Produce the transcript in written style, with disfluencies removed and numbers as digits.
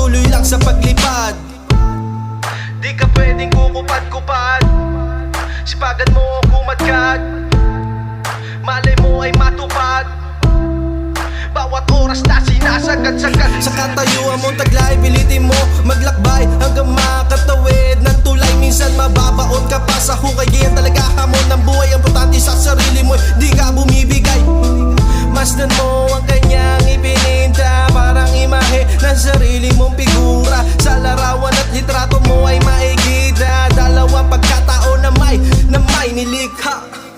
tuloy lang sa paglipad. Di ka pwedeng kukupad-kupad, sipagan mo o kumadkad, malay mo ay matupad, bawat oras na sinasagad-sagad. Sa katayuan mo taglay, pilitin mo maglakbay hanggang makatawid ng tulay. Minsan mababaon ka pa sa hukay, ganyan talaga hamon ng buhay. Ang importante sa sarili mo, di ka bumibigay. Masdan mo ang kanyang ipininta, parang imahe ng sarili mong figura. Sa larawan at litrato mo ay makikita dalawang pagkatao na may nilikha.